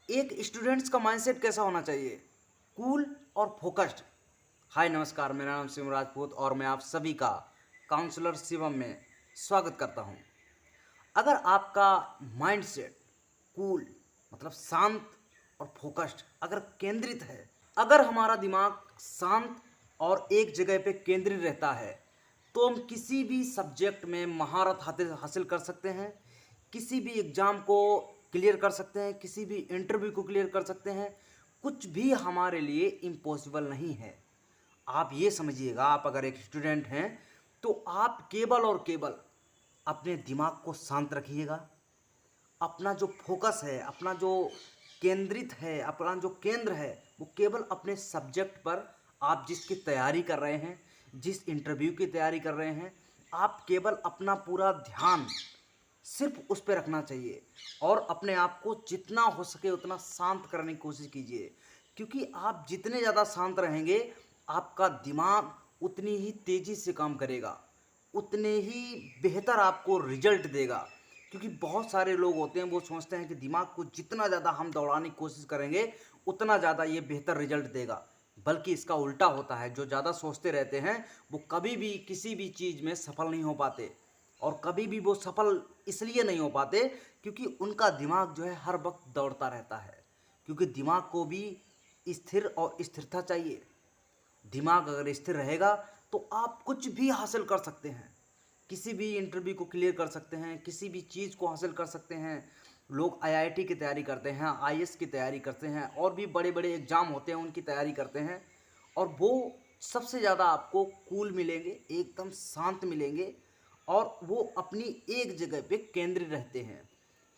एक स्टूडेंट्स का माइंडसेट कैसा होना चाहिए? कूल और फोकस्ड। हाय नमस्कार, मेरा नाम शिवम राजपूत और मैं आप सभी का काउंसलर शिवम में स्वागत करता हूं। अगर आपका माइंडसेट कूल मतलब शांत और फोकस्ड अगर केंद्रित है, अगर हमारा दिमाग शांत और एक जगह पे केंद्रित रहता है, तो हम किसी भी सब्जेक्ट में महारत हासिल हासिल कर सकते हैं, किसी भी एग्ज़ाम को क्लियर कर सकते हैं, किसी भी इंटरव्यू को क्लियर कर सकते हैं। कुछ भी हमारे लिए इम्पॉसिबल नहीं है। आप ये समझिएगा, आप अगर एक स्टूडेंट हैं तो आप केवल और केवल अपने दिमाग को शांत रखिएगा। अपना जो फोकस है, अपना जो केंद्रित है, अपना जो केंद्र है, वो केवल अपने सब्जेक्ट पर, आप जिसकी तैयारी कर रहे हैं, जिस इंटरव्यू की तैयारी कर रहे हैं, आप केवल अपना पूरा ध्यान सिर्फ उस पर रखना चाहिए और अपने आप को जितना हो सके उतना शांत करने की कोशिश कीजिए। क्योंकि आप जितने ज़्यादा शांत रहेंगे, आपका दिमाग उतनी ही तेज़ी से काम करेगा, उतने ही बेहतर आपको रिजल्ट देगा। क्योंकि बहुत सारे लोग होते हैं, वो सोचते हैं कि दिमाग को जितना ज़्यादा हम दौड़ाने की कोशिश करेंगे उतना ज़्यादा ये बेहतर रिजल्ट देगा। बल्कि इसका उल्टा होता है। जो ज़्यादा सोचते रहते हैं वो कभी भी किसी भी चीज़ में सफल नहीं हो पाते। और कभी भी वो सफल इसलिए नहीं हो पाते क्योंकि उनका दिमाग जो है हर वक्त दौड़ता रहता है। क्योंकि दिमाग को भी स्थिर और स्थिरता चाहिए। दिमाग अगर स्थिर रहेगा तो आप कुछ भी हासिल कर सकते हैं, किसी भी इंटरव्यू को क्लियर कर सकते हैं, किसी भी चीज़ को हासिल कर सकते हैं। लोग आईआईटी की तैयारी करते हैं, आईएएस की तैयारी करते हैं और भी बड़े बड़े एग्ज़ाम होते हैं उनकी तैयारी करते हैं। और वो सबसे ज़्यादा आपको कूल मिलेंगे, एकदम शांत मिलेंगे और वो अपनी एक जगह पे केंद्रित रहते हैं।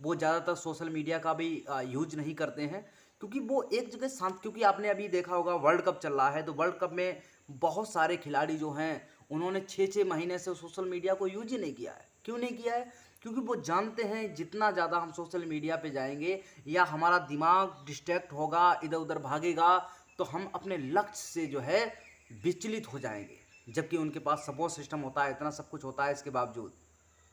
वो ज़्यादातर सोशल मीडिया का भी यूज नहीं करते हैं क्योंकि वो एक जगह शांत। क्योंकि आपने अभी देखा होगा वर्ल्ड कप चल रहा है, तो वर्ल्ड कप में बहुत सारे खिलाड़ी जो हैं उन्होंने 6-6 महीने से सोशल मीडिया को यूज ही नहीं किया है। क्यों नहीं किया है? क्योंकि वो जानते हैं जितना ज़्यादा हम सोशल मीडिया पे जाएंगे या हमारा दिमाग डिस्ट्रैक्ट होगा, इधर उधर भागेगा, तो हम अपने लक्ष्य से जो है विचलित हो जाएंगे। जबकि उनके पास सपोर्ट सिस्टम होता है, इतना सब कुछ होता है, इसके बावजूद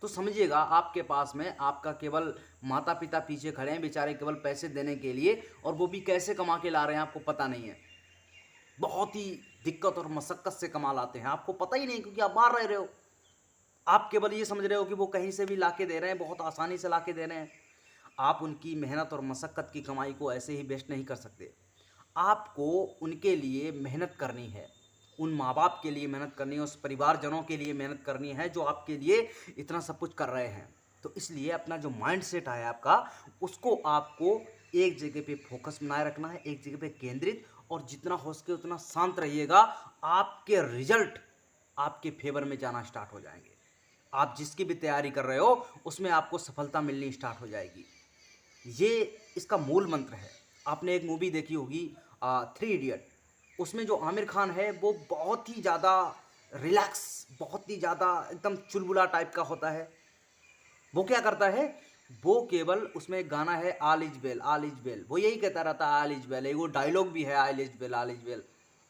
तो समझिएगा आपके पास में आपका केवल माता पिता पीछे खड़े हैं बेचारे, केवल पैसे देने के लिए, और वो भी कैसे कमा के ला रहे हैं आपको पता नहीं है। बहुत ही दिक्कत और मशक्कत से कमा लाते हैं, आपको पता ही नहीं क्योंकि आप बाहर रह रहे हो। आप केवल ये समझ रहे हो कि वो कहीं से भी ला के दे रहे हैं, बहुत आसानी से ला के दे रहे हैं। आप उनकी मेहनत और मशक्कत की कमाई को ऐसे ही वेस्ट नहीं कर सकते। आपको उनके लिए मेहनत करनी है, उन माँ बाप के लिए मेहनत करनी है, उस परिवारजनों के लिए मेहनत करनी है जो आपके लिए इतना सब कुछ कर रहे हैं। तो इसलिए अपना जो माइंड सेट है आपका, उसको आपको एक जगह पे फोकस बनाए रखना है, एक जगह पे केंद्रित, और जितना हो सके उतना शांत रहिएगा। आपके रिजल्ट आपके फेवर में जाना स्टार्ट हो जाएंगे। आप जिसकी भी तैयारी कर रहे हो उसमें आपको सफलता मिलनी स्टार्ट हो जाएगी। ये इसका मूल मंत्र है। आपने एक मूवी देखी होगी, थ्री इडियट। उसमें जो आमिर खान है वो बहुत ही ज़्यादा रिलैक्स, बहुत ही ज़्यादा एकदम चुलबुला टाइप का होता है। वो क्या करता है, वो केवल उसमें एक गाना है all is well, all is well, वो यही कहता रहता है ऑल इज वेल। वो डायलॉग भी है all is well, all is well.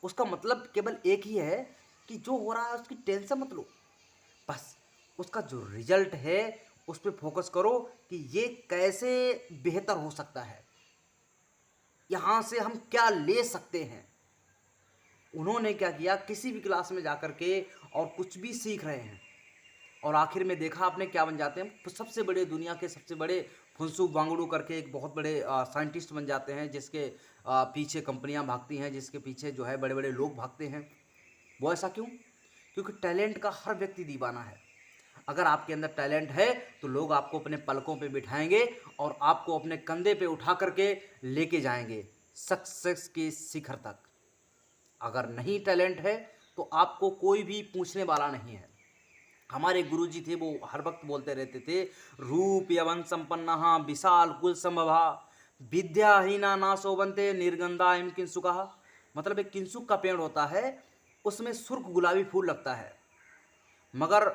उसका मतलब केवल एक ही है कि जो हो रहा है उसकी टेंशन मत लो, बस उसका जो रिजल्ट है उस पर फोकस करो कि ये कैसे बेहतर हो सकता है, यहाँ से हम क्या ले सकते हैं। उन्होंने क्या किया, किसी भी क्लास में जाकर के और कुछ भी सीख रहे हैं और आखिर में देखा आपने क्या बन जाते हैं, तो सबसे बड़े, दुनिया के सबसे बड़े फुनसुक वांगडू करके एक बहुत बड़े साइंटिस्ट बन जाते हैं, जिसके पीछे कंपनियां भागती हैं, जिसके पीछे जो है बड़े बड़े लोग भागते हैं। वो ऐसा क्यों? क्योंकि टैलेंट का हर व्यक्ति दीवाना है। अगर आपके अंदर टैलेंट है तो लोग आपको अपने पलकों पे बिठाएंगे और आपको अपने कंधे पे उठा करके लेके जाएंगे सक्सेस के शिखर तक। अगर नहीं टैलेंट है तो आपको कोई भी पूछने वाला नहीं है। हमारे गुरुजी थे, वो हर वक्त बोलते रहते थे, रूप यवन संपन्ना विशाल कुल संभवा विद्याहीना ना शोभन्ते निर्गंधा एम किंसुका। मतलब एक किंसुक का पेड़ होता है, उसमें सुर्ख गुलाबी फूल लगता है, मगर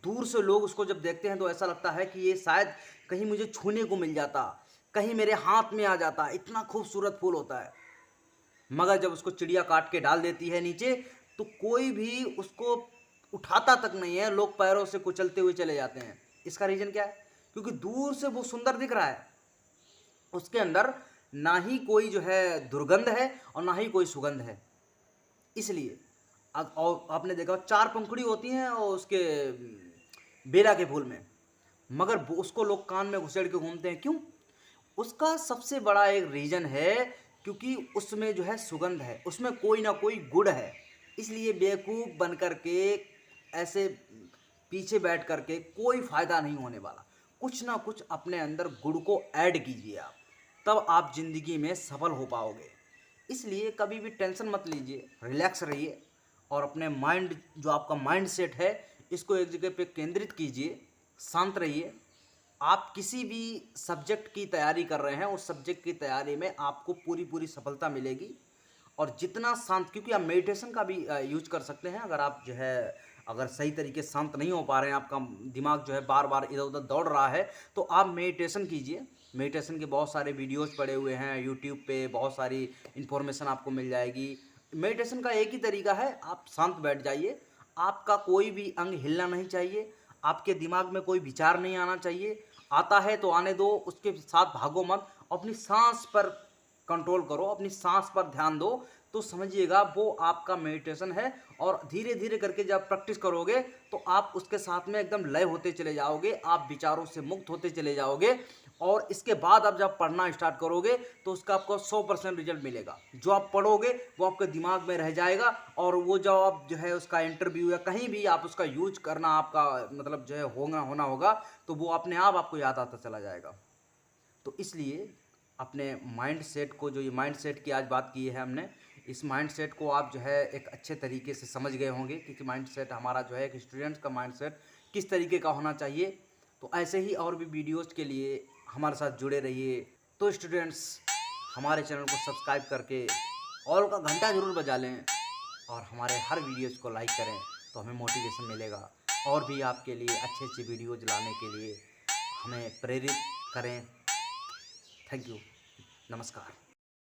दूर से लोग उसको जब देखते हैं तो ऐसा लगता है कि ये शायद कहीं मुझे छूने को मिल जाता, कहीं मेरे हाथ में आ जाता, इतना खूबसूरत फूल होता है। मगर जब उसको चिड़िया काट के डाल देती है नीचे, तो कोई भी उसको उठाता तक नहीं है, लोग पैरों से कुचलते हुए चले जाते हैं। इसका रीज़न क्या है? क्योंकि दूर से वो सुंदर दिख रहा है, उसके अंदर ना ही कोई जो है दुर्गंध है और ना ही कोई सुगंध है। इसलिए और आपने देखा चार पंखुड़ी होती हैं और उसके बेला के फूल में, मगर उसको लोग कान में घुसेड़ के घूमते हैं, क्यों? उसका सबसे बड़ा एक रीज़न है क्योंकि उसमें जो है सुगंध है, उसमें कोई ना कोई गुण है। इसलिए बेवकूफ़ बन कर के ऐसे पीछे बैठ कर के कोई फ़ायदा नहीं होने वाला। कुछ ना कुछ अपने अंदर गुण को ऐड कीजिए आप, तब आप ज़िंदगी में सफल हो पाओगे। इसलिए कभी भी टेंशन मत लीजिए, रिलैक्स रहिए और अपने माइंड, जो आपका माइंड सेट है, इसको एक जगह पे केंद्रित कीजिए, शांत रहिए। आप किसी भी सब्जेक्ट की तैयारी कर रहे हैं, उस सब्जेक्ट की तैयारी में आपको पूरी पूरी सफलता मिलेगी। और जितना शांत, क्योंकि आप मेडिटेशन का भी यूज कर सकते हैं। अगर आप जो है, अगर सही तरीके से शांत नहीं हो पा रहे हैं, आपका दिमाग जो है बार बार इधर उधर दौड़ रहा है, तो आप मेडिटेशन कीजिए। मेडिटेशन के बहुत सारे वीडियोस पड़े हुए हैं यूट्यूब पे, बहुत सारी इन्फॉर्मेशन आपको मिल जाएगी। मेडिटेशन का एक ही तरीका है, आप शांत बैठ जाइए, आपका कोई भी अंग हिलना नहीं चाहिए, आपके दिमाग में कोई विचार नहीं आना चाहिए। आता है तो आने दो, उसके साथ भागो मत, अपनी सांस पर कंट्रोल करो, अपनी सांस पर ध्यान दो, तो समझिएगा वो आपका मेडिटेशन है। और धीरे धीरे करके जब प्रैक्टिस करोगे तो आप उसके साथ में एकदम लय होते चले जाओगे, आप विचारों से मुक्त होते चले जाओगे। और इसके बाद आप जब पढ़ना स्टार्ट करोगे तो उसका आपको 100% रिजल्ट मिलेगा। जो आप पढ़ोगे वो आपके दिमाग में रह जाएगा, और वो जो आप जो है उसका इंटरव्यू या कहीं भी आप उसका यूज करना, आपका मतलब जो है होना होगा, तो वो अपने आप आपको याद आता चला जाएगा। तो इसलिए अपने माइंड सेट को, जो ये माइंड सेट की आज बात की है हमने, इस माइंड सेट को आप जो है एक अच्छे तरीके से समझ गए होंगे कि माइंड सेट हमारा जो है एक स्टूडेंट्स का माइंड सेट किस तरीके का होना चाहिए। तो ऐसे ही और भी वीडियोज़ के लिए हमारे साथ जुड़े रहिए। तो स्टूडेंट्स, हमारे चैनल को सब्सक्राइब करके ऑल का घंटा ज़रूर बजा लें और हमारे हर वीडियोज़ को लाइक करें, तो हमें मोटिवेशन मिलेगा और भी आपके लिए अच्छे अच्छे वीडियोज़ लाने के लिए हमें प्रेरित करें। Thank you. नमस्कार।